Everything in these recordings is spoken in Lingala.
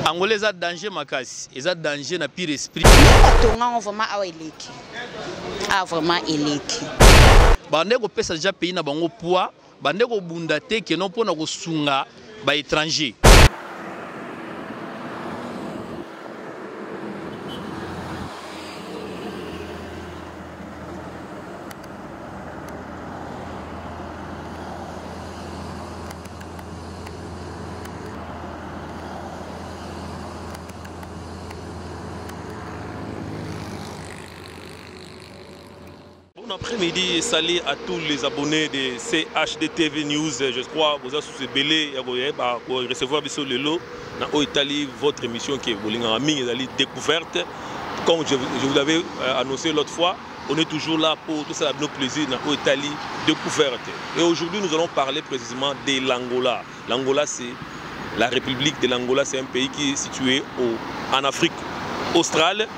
Angolais a danger makasi, ils a danger na pire esprit. Tonga vraiment aweleki. Ah vraiment eleki. Bande ko pesa déjà pays na bango poids, bande ko bunda te ke non pona ko sunga ba étranger. Bon après-midi, salut à tous les abonnés de CHDTV News. Je crois que vous avez belé pour recevoir le lot dans Italie, votre émission qui est Bolinga découverte. Comme je vous l'avais annoncé l'autre fois, on est toujours là pour tout ça, nos plaisirs dans Italie découverte. Et aujourd'hui, nous allons parler précisément de l'Angola. L'Angola, c'est la République de l'Angola, c'est un pays qui est situé en Afrique australe.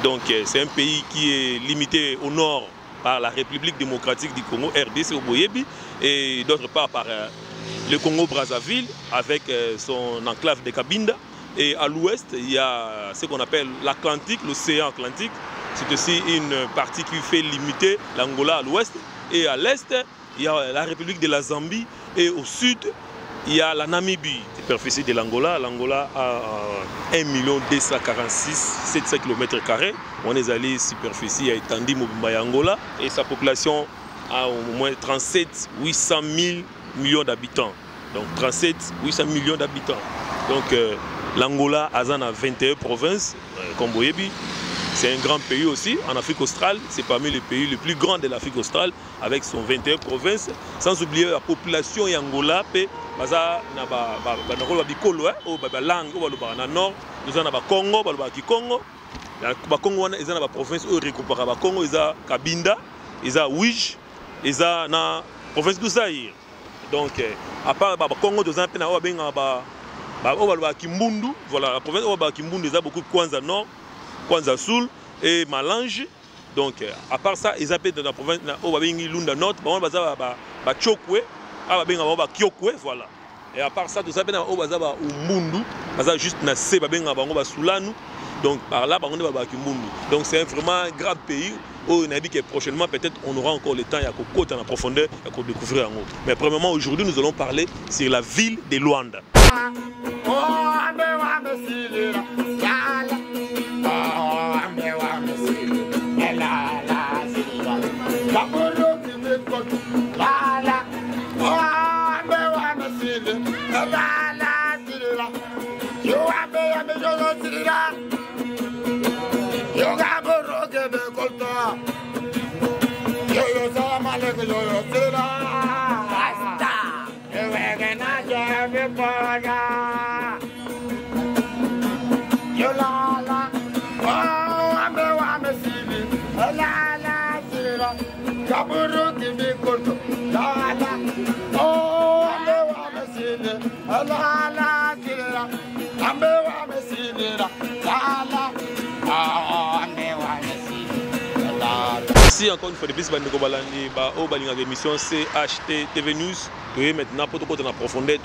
Donc, c'est un pays qui est limité au nord par la République démocratique du Congo, RDC au Boyebi, et d'autre part par le Congo-Brazzaville avec son enclave de Cabinda. Et à l'ouest, il y a ce qu'on appelle l'Atlantique, l'océan Atlantique. C'est aussi une partie qui fait limiter l'Angola à l'ouest. Et à l'est, il y a la République de la Zambie. Et au sud, il y a la Namibie, superficie de l'Angola. L'Angola a 1 246 700 km². On est allé superficie à Etandi Mobimba Angola. Et sa population a au moins 37 800 000 millions d'habitants. Donc 37 800 millions d'habitants. Donc l'Angola a 21 provinces, comme Boyebi. C'est un grand pays aussi, en Afrique australe. C'est parmi les pays les plus grands de l'Afrique australe, avec son 21 provinces. Sans oublier la population de Angola. Baza na ba bikolo o ba langue o ba na nord nous en ba Congo ba Kikongo ba Congo wana ezana ba province o récupérer ba Congo eza Cabinda eza Ouij eza na province du Zaïre. Donc à part ba Congo deux ans pena o benga ba o ba Kimbundu, voilà la province o ba Kimbundu eza beaucoup de Kwanza Nord, Kwanza Sul et Malange. Donc à part ça ils appellent dans la province o ba bengi Lunda Nord ba baza ba Chokwe. Voilà. Et à part ça, tout ça, juste donc par là, donc c'est vraiment un grand pays où on a dit que prochainement, peut-être, on aura encore le temps à côté en profondeur à découvrir un autre. Mais premièrement, aujourd'hui, nous allons parler sur la ville de Luanda. Merci encore une fois de plus pour l'émission CHDTV News. Maintenant, pour tout en profondeur,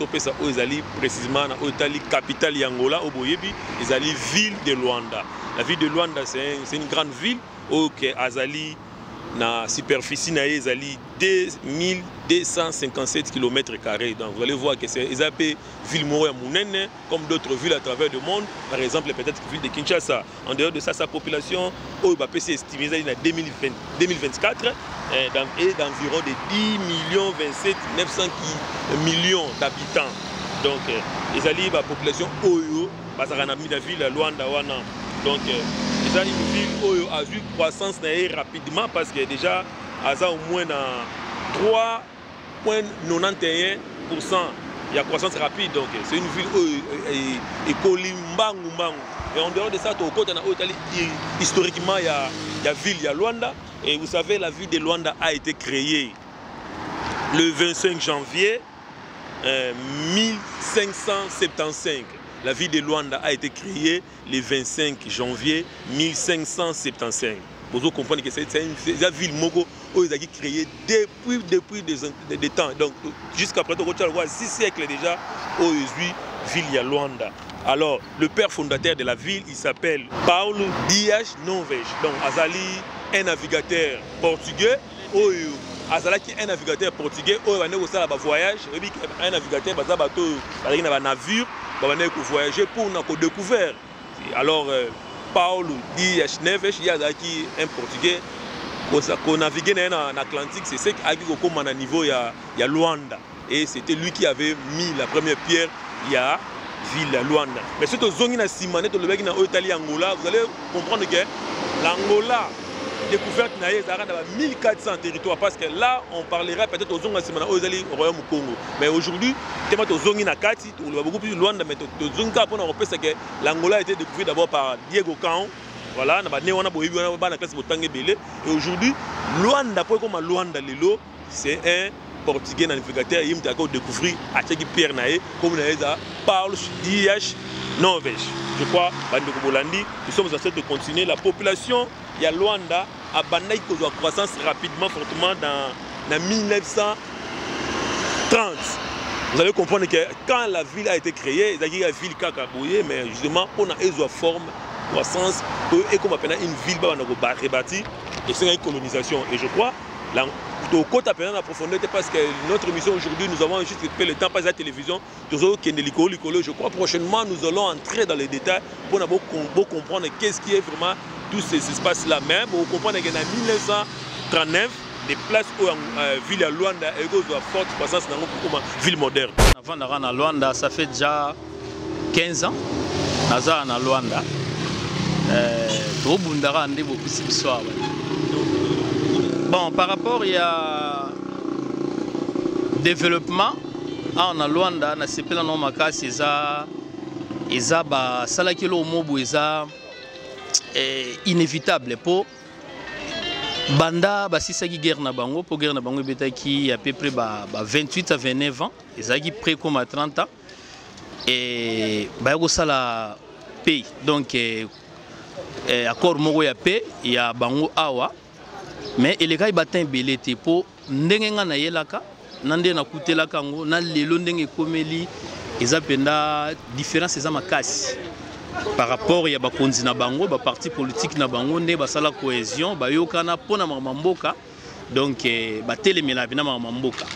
précisément dans l'Italie, capitale Angola, au Boyebi, Izali, ville de Luanda. La ville de Luanda, c'est une grande ville où Azali na superficie na Izali 2257 km². Donc vous allez voir que c'est une ville moyenne comme d'autres villes à travers le monde. Par exemple, peut-être la ville de Kinshasa. En dehors de ça, sa population est estimée en 2024 et d'environ de 10 27 900 millions d'habitants. Donc, Izali, la population Oyo, la ville de Luanda. Donc, il y a une ville qui a eu croissance rapidement parce que déjà, il y a au moins 3,91%. Il y a croissance rapide. Donc, c'est une ville qui est Kolimbangu. Et en dehors de ça, historiquement, il y a la ville de Luanda. Et vous savez, la ville de Luanda a été créée le 25 janvier 1575. La ville de Luanda a été créée le 25 janvier 1575. Vous comprenez que c'est une ville qui a été créée depuis des temps. Donc jusqu'à présent, 6 siècles déjà, aujourd'hui, ville de Luanda. Alors, le père fondateur de la ville, il s'appelle Paulo Dias Noves. Donc, Azali, un navigateur portugais. Azali, un navigateur portugais. On a voyage. Un navigateur, il y a un navire. On a voyager pour nous découvrir. Alors, Paulo Dias Neves, il y a un portugais. Qu'on naviguait en Atlantique, c'est ce qui a eu niveau il y a Luanda. Et c'était lui qui avait mis la première pierre il y a ville Luanda. Mais si vous avez en Italie, Angola, vous allez comprendre que l'Angola, découverte dans 1400 territoires. Parce que là, on parlera peut-être aux Zonga Simana, aux Alliés au Royaume Congo. Mais aujourd'hui, il y a beaucoup plus Luanda, mais l'Angola a été découvert d'abord par Diego Caon. Voilà, et aujourd'hui, Luanda, c'est un portugais navigateur qui a découvert à Pierre Naé, comme Paulo Dias Noves. Je crois, nous sommes en train de continuer. La population, il y a Luanda, a une croissance rapidement, fortement dans 1930. Vous allez comprendre que quand la ville a été créée, il y a une ville Kakabouye, mais justement, on a une forme croissance et comme appelle une ville rebâtie et c'est une colonisation. Et je crois au côté appelé en profondeur parce que notre mission aujourd'hui, nous avons juste fait le temps pas à la télévision. Je crois prochainement nous allons entrer dans les détails pour comprendre qu'est-ce qui est vraiment tous ces espaces-là. Même pour comprendre qu'en 1939, des places où ville à Luanda et une forte croissance dans une ville moderne. Avant d'aller à Luanda, ça fait déjà 15 ans. Naza à Luanda. Bon, par rapport il y a développement en Luanda, na sepela no makasi eza ba salakelo mobu eza inévitable pour banda basisaki guerre na bango pour guerre na bango betaki à peu près 28 à 29 ans, ezaki près comme à 30 ans et ba ko sala pays donc accord moko ya paix ya bango awa mais les gars batin belete po ndenge nga na yelaka nande na kutelaka ngo na lelo ndenge komeli eza penda différence eza makasi par rapport ya bakonzi na bango ba parti politique na bango nde basala cohésion ba yokana pona mamboka donc batelemela bina mamboka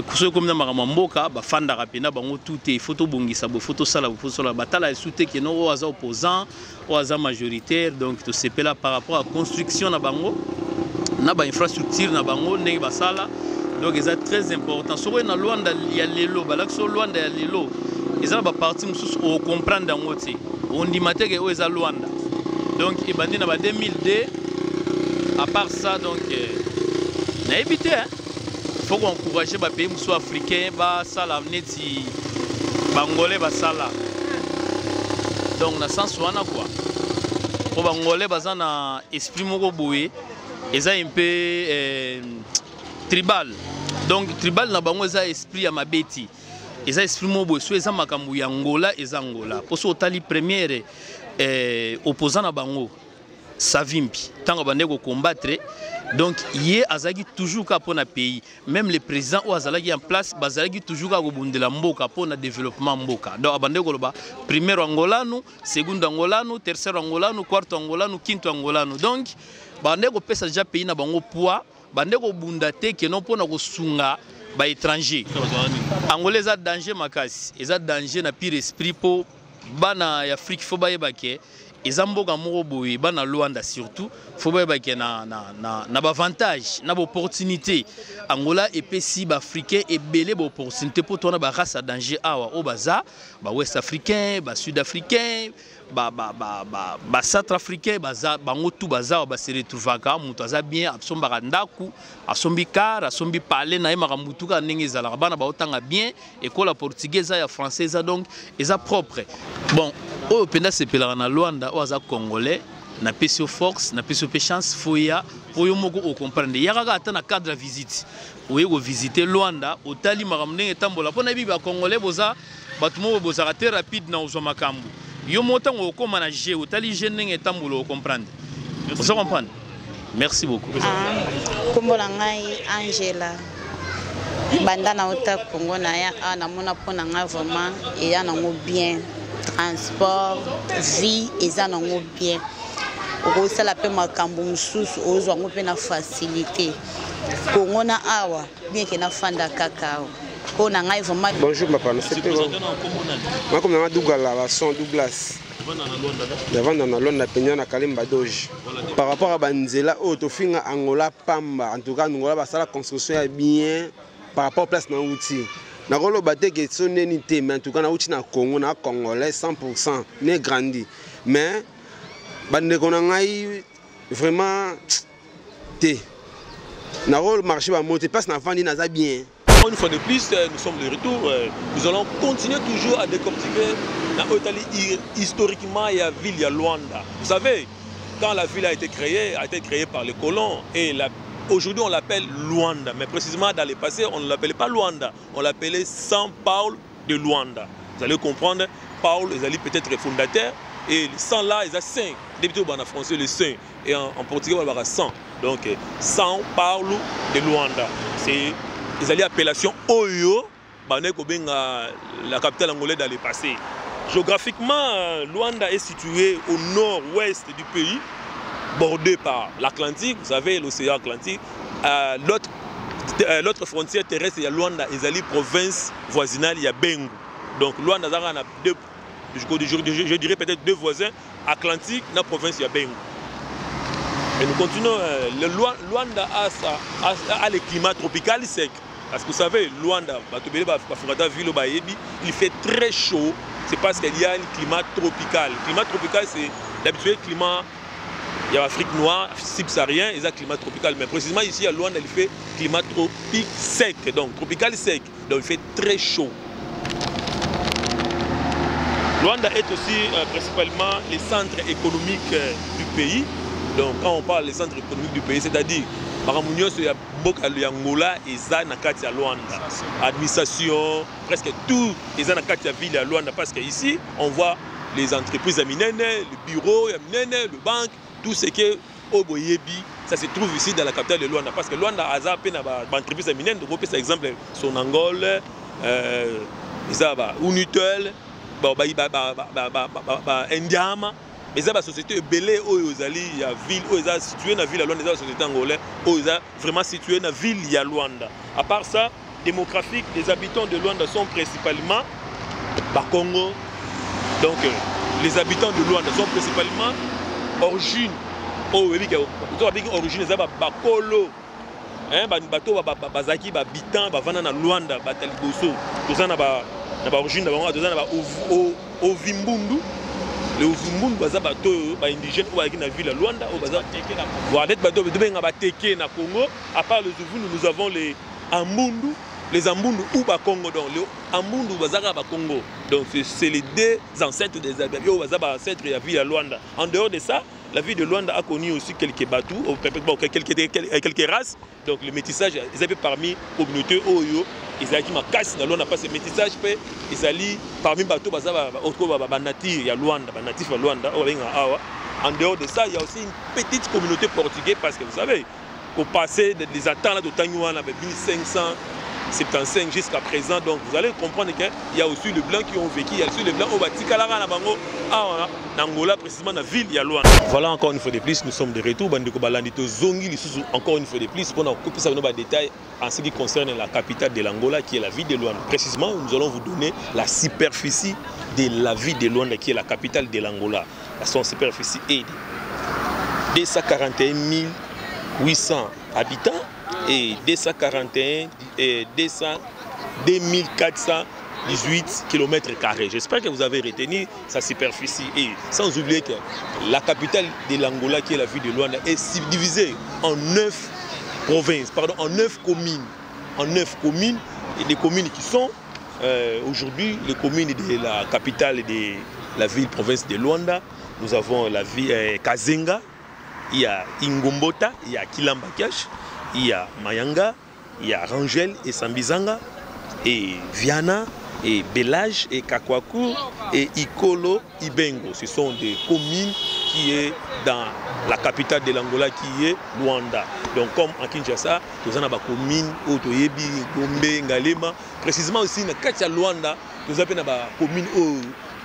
kuso comme na mamboka ba fanda rapina bango tout est photo bongisa bo photo sala batala soute que no oza opposant oza majoritaire donc to sepela par rapport à construction na bango na ba infrastructure na bango ndenge basala donc c'est très important so na Luanda ya lelo balakso Luanda ya lelo eza ba parti mususu o comprendre dango te on dit mateke o eza Luanda donc ebandi na ba 2002 à part ça donc na éviter hein faut qu'on encourage les pays africains à faire des Bangolais basala. Donc na sens wana quoi. Pour Bangolais bazana esprit moko boye, eza un peu tribal. Donc tribal na bango eza esprit ya mabeti. Eza esprit moko boye so eza makambu ya Angola eza Angola. Pour so tali première opposant na bango Savimbi. Tant que bande ko combattre donc hier azaki toujours ka pona pays même les présidents ou azalaki en place bazalaki toujours ka bundela mboka pona développement mboka donc abande ko loba premier angolano second angolano tertiaire angolano quarto angolano quinto angolano donc bande ko pesa déjà pays na bango poids bande ko bunda te que non pona ko sunga ba étranger angolais za danger makasi eza danger na pire esprit po bana ya Afrique faut ba yebake ezamboka moko boye bana Luanda surtout faut ba na avantage na opportunité Angola et pesi ba africain et belé ba opportunité pour toi na ba race à danger awa au baza ba ouest africain ba sud africain ba centrafricain baza bango tout baza ba se retrouvaka mutu aza bien absombaka ndaku asombi car asombi parler na yema mutuka ndenge zala bana ba otanga bien école portugaise ya française donc eza propre bon o penda sepela na Luanda o aza congolais na pesio force na pesio chance foya pour yo moko o comprendre yaka ata na cadre de visite oye go visiter Luanda otali makamndenge tambola pona biba congolais boza batumo boza très rapide na ozo makambu yo motango ko manager otali jeune ndenge tambola o comprendre vous comprendre merci beaucoup kombola ngai Angela banda na ota Congo na ya na mona pona nga vraiment et ya nango bien transport vie eza nango bien okosala mpe makambo mosusu ozwango mpe na facilité kongo na awa bien ke nafanda kaka awa mpo na ngai vraiment. Bonjour papa, c'est bon. Moi comme na Dougala la son Douglas. Devant dans Londres penya na Kalimba Doge. Par rapport à banzela autofinga Angola Pamba, en tout cas Angola ba sala construction est bien par rapport à place na outil. Na rolo baté que sonné té mais en tout cas na outil na Congo na congolais 100% né grandi. Mais bande ko na ngai vraiment té. Na rolo marché ba monter place na vandi na za bien. Une fois de plus, nous sommes de retour. Nous allons continuer toujours à décortiquer historiquement il y a ville, il y a Luanda. Vous savez, quand la ville a été créée par les colons et aujourd'hui on l'appelle Luanda. Mais précisément dans le passé, on ne l'appelait pas Luanda, on l'appelait Saint Paul de Luanda. Vous allez comprendre, Paul, ils allaient peut-être les fondateurs et le sang là, ils ont saint. D'habitude, en français, le saint et en portugais, on va sang. Donc, Saint Paul de Luanda. C'est ils allaient appellation Oyo, la capitale angolaise dans le passé. Géographiquement, Luanda est située au nord-ouest du pays, bordé par l'Atlantique, vous savez, l'océan Atlantique. L'autre frontière terrestre, il y a Luanda, ils allaient province voisinale, il y a Bengu. Donc Luanda, je dirais peut-être deux voisins, Atlantique, dans la province, il y a Bengu. Et nous continuons, Luanda a le climat tropical sec. Parce que vous savez, Luanda, il fait très chaud, c'est parce qu'il y a un climat tropical. Le climat tropical, c'est l'habituel climat, il y a l'Afrique noire, subsaharien, il y a un climat tropical. Mais précisément ici à Luanda, il fait climat tropique sec, donc tropical sec, donc il fait très chaud. Luanda est aussi principalement le centre économique du pays. Donc quand on parle des centres économiques du pays, c'est-à-dire Angola et Zanakati à Luanda. Administration, presque tout les Zanakati à ville à Luanda parce qu'ici on voit les entreprises à Minene, le bureau à Minene, le banque, tout ce qui est au Boyebi, ça se trouve ici dans la capitale de Luanda parce que Luanda a une entreprise à Minene, donc par exemple Sonangol, Unitel, Ndiama. Mais la société belée où ils allaient, il y a ville où ils sont situés dans la ville à Luanda, la société angolaise où ils sont vraiment situés dans la ville il y a Luanda. À part ça, démographique, les habitants de Luanda sont principalement Congo. Donc les habitants de Luanda sont principalement origine. Origine c'est Bakolo. Bato bazaki babitan bavana na Luanda bataliboso. Toza na ba origine na bango, toza na ba Ovimbundu. Les Ovimbundu baza bato ba indigènes ou na ville à Luanda ou baza teke na Congo. Voilà bato benga ba teke na Congo. À part les Ovimbundu, nous avons les Ambundu. Les Ambundu ou ba Congo donc les Ambundu bazaka ba Congo. Donc c'est les deux ancêtres des Abia baza ba ancêtres de la ville à Luanda. En dehors de ça, la ville de Luanda a connu aussi quelques bateaux, quelques races. Donc le métissage, ils avaient parmi communautés Oyo, ils avaient qui m'a cassé dans Luanda parce que le métissage fait, ils allaient parmi bateaux natifs, il y a Luanda, natifs à Luanda. En dehors de ça, il y a aussi une petite communauté portugaise parce que vous savez, au passé des attentes de Tanyuan avec 1575 jusqu'à présent, donc vous allez comprendre qu'il y a aussi les blancs qui ont vécu, il y a aussi les blancs au Batikalara na Bango, en Angola, précisément dans la ville, il y a Luanda. Voilà encore une fois de plus, nous sommes de retour, encore une fois de plus, pour couper ça dans les détails en ce qui concerne la capitale de l'Angola, qui est la ville de Luanda. Précisément, nous allons vous donner la superficie de la ville de Luanda, qui est la capitale de l'Angola. Son superficie est de 241 800 habitants. Et 2418 km². J'espère que vous avez retenu sa superficie. Et sans oublier que la capitale de l'Angola, qui est la ville de Luanda, est divisée en 9 provinces, en 9 communes. En 9 communes, et des communes qui sont aujourd'hui les communes de la capitale de la ville-province de Luanda. Nous avons la ville Kazenga, il y a Ingombota, il y a Kilambakash, il y a Mayanga, il y a Rangel et Sambizanga, et Viana, et Belage, et Kakwaku, et Ikolo, Ibengo. Ce sont des communes qui sont dans la capitale de l'Angola, qui est Luanda. Donc comme en Kinshasa, nous avons des communes, Otoyebi, Gombe, Ngalema. Précisément aussi, dans Luanda, nous avons des communes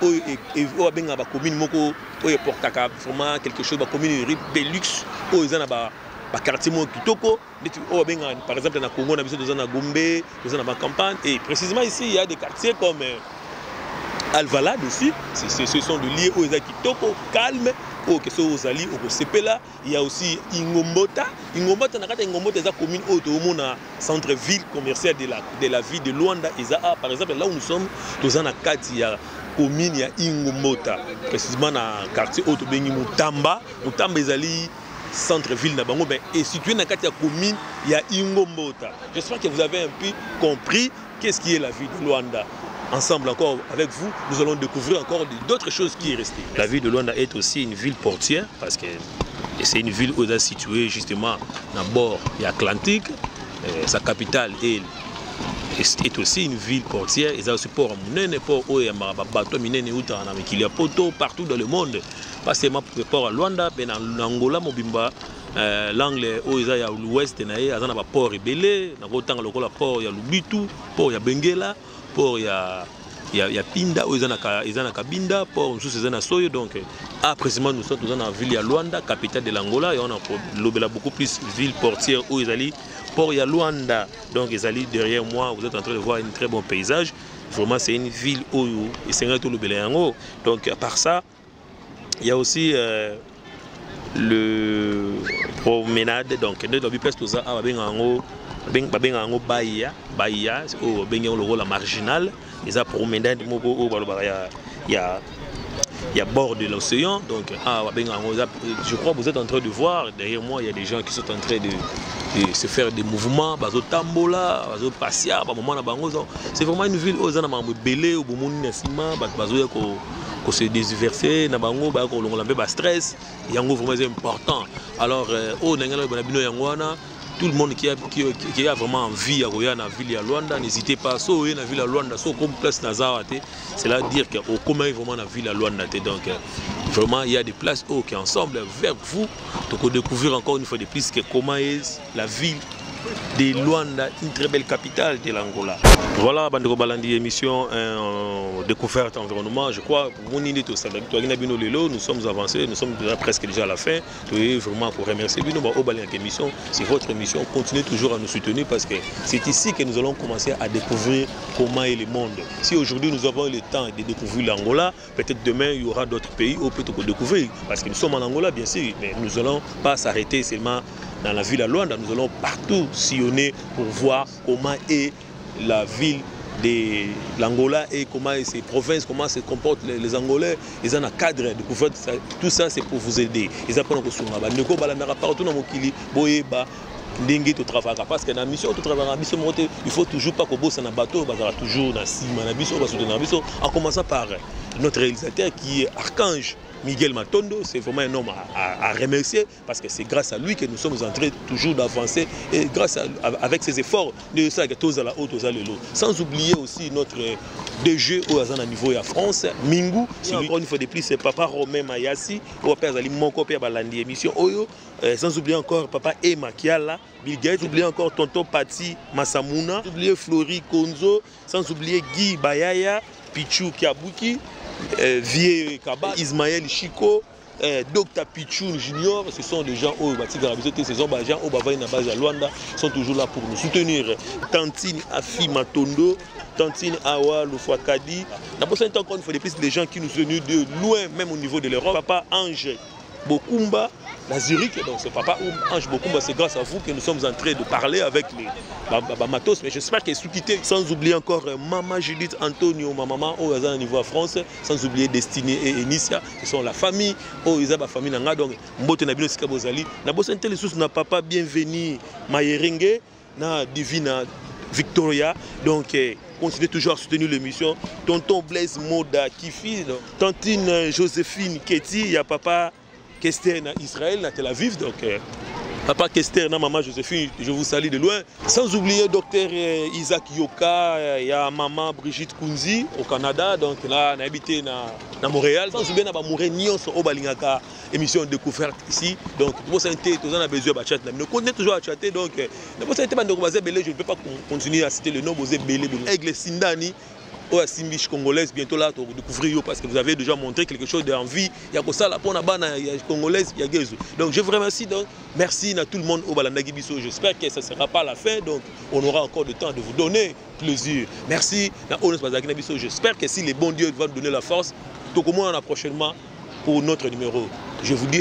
oyo abenga ba commune moko oyo portaka vraiment quelque chose ba commune Belux oyo za na ba quartier mo kitoko oyo abenga par exemple na Congo na biso dans na Gombe dans na ba campagne et précisément ici il y a des quartiers comme Alvalade aussi, ce sont des lieux où ils sont kitoko, calme, où ils ali au Sepela. Il y a aussi Ingombota. Ingombota, Ingombota est la commune où tout le centre-ville commercial de la ville de Luanda. Par exemple, là où nous sommes, dans un quartier, il y a commune, il y a Ingombota. Précisément dans le quartier où il y a Mutamba. Mutamba est ali centre-ville na bango, et situé dans le quartier commune, il y a Ingombota. J'espère que vous avez un peu compris qu'est-ce qui est la ville de Luanda. Ensemble encore avec vous, nous allons découvrir encore d'autres choses qui est restées. La ville de Luanda est aussi une ville portière parce que c'est une ville où elle est située justement dans le bord de l'Atlantique. Sa capitale est aussi une ville portière. Il y a aussi port Munene, port où il y a bateau Minene il y a partout dans le monde. Pas seulement pour le port à Luanda, mais en Angola, Mobimba. L'angle où il y a l'ouest, il y a un port rebellé, il y a un port, il y a Lubitu, port, il y a Benguela. Port il y a Pinda où ils ont Kabinda port nous sommes Soyo donc précisément nous sommes dans la ville de Luanda capitale de l'Angola et on a beaucoup plus ville portière où ils allaient port il y a Luanda donc ils allaient derrière moi vous êtes en train de voir un très bon paysage vraiment c'est une ville où ils sont tout le donc à part ça il y a aussi le promenade donc nous avons presque tout ça à Babengango Bahia au Bengango la marginale ils ont promenade il y a bord de l'océan donc je crois que vous êtes en train de voir derrière moi il y a des gens qui sont en train de se faire des mouvements bazo tambola bazo passia ba moment na bango c'est vraiment une ville aux ana belé au bomoni na sima bazo ya ko se déverser na bango ba ko longola ba stress yango vraiment c'est important alors au nangala ba bino yangwana tout le monde qui a vraiment envie à regarder la ville de Luanda, n'hésitez pas à sauver la ville de Luanda, sauf comme place Nazarate, c'est là dire qu'au commun vraiment la ville de Luanda. Donc vraiment il y a des places qui ensemble vers vous, donc découvrir encore une fois de plus que comment est la ville de Luanda, une très belle capitale de l'Angola. Voilà, Bandeko Balandi émission découverte environnement. Je crois nous sommes avancés, nous sommes presque déjà à la fin. Vraiment pour remercier émission. C'est votre émission. Continuez toujours à nous soutenir parce que c'est ici que nous allons commencer à découvrir comment est le monde. Si aujourd'hui nous avons le temps de découvrir l'Angola, peut-être demain il y aura d'autres pays où peut-être découvrir parce que nous sommes en Angola bien sûr, mais nous n'allons pas s'arrêter seulement dans la ville de Luanda, nous allons partout sillonner pour voir comment est la ville de l'Angola et comment est ses provinces, comment se comportent les Angolais. Ils ont un cadre de découvrir tout ça, c'est pour vous aider. Ils apprennent que partout dans Mokili, Boyeba, Ndenge to travaille parce que dans la mission tu travailles en mission il faut toujours pas que bosse dans bateau bazara toujours dans cima na biso en commençant par notre réalisateur qui est Archange Miguel Matondo, c'est vraiment un homme à remercier parce que c'est grâce à lui que nous sommes en train toujours d'avancer et grâce avec ses efforts de ça que tous à la haute sans oublier aussi notre DG au Azana niveau à France Mingu encore une fois de plus c'est papa Romain Mayasi au père Zali Moko père Balandi émission Oyo sans oublier encore papa Emma Kiala Bill Gates, oublier encore tonton Pati Massamuna, oublier Flori Konzo, sans oublier Guy Bayaya, Pichou Kiabuki, Vieux Kaba, Ismaël Chico, Dr Pichou Junior, ce sont des gens où ces gens à Luanda sont toujours là pour nous soutenir. Tantine Afi Matondo, Tantine Awa Lufakadi, encore une fois des gens qui nous sont venus de loin, même au niveau de l'Europe. Papa Ange Bokumba, la Zurich, donc c'est papa Ange Bokumba, c'est grâce à vous que nous sommes en train de parler avec les matos, mais j'espère qu'ils sont quittés. Sans oublier encore Maman Judith Antonio, ma maman au niveau à France, sans oublier Destinée et Enicia, qui sont la famille, ils ont la famille nanga donc Mbote Nabino Sikabozali, Nabosa Intellisus na papa bienvenue Mayeringue, na Divina Victoria, donc continuez toujours à soutenir l'émission. Tonton Blaise Moda Kifi, Tantine Joséphine Keti, il y a papa Kester en Israël, à Tel Aviv, donc papa Kester, maman Joséphine, je vous salue de loin. Sans oublier docteur Isaac Yoka, il y a maman Brigitte Kunzi au Canada, donc là on a habité à Montréal. Sans oublier na Montréal Nyon au Balingaka, émission découverte ici. Donc tout ça on a besoin de chatter. Nous continuons toujours à chatter, donc je ne peux pas continuer à citer le nom Bozé Belé. Aigle Sindani. la Simbiche congolaise, bientôt là, pour découvrir, parce que vous avez déjà montré quelque chose d'envie. Il y a que ça, là, pour la bande congolaise, il y a Gézo. Donc, je vous remercie. Donc, merci à tout le monde au Balandagi Bisso. J'espère que ça ne sera pas la fin. Donc, on aura encore le temps de vous donner plaisir. Merci. J'espère que si les bons dieux vont nous donner la force, tout comme on a prochainement pour notre numéro. Je vous dis.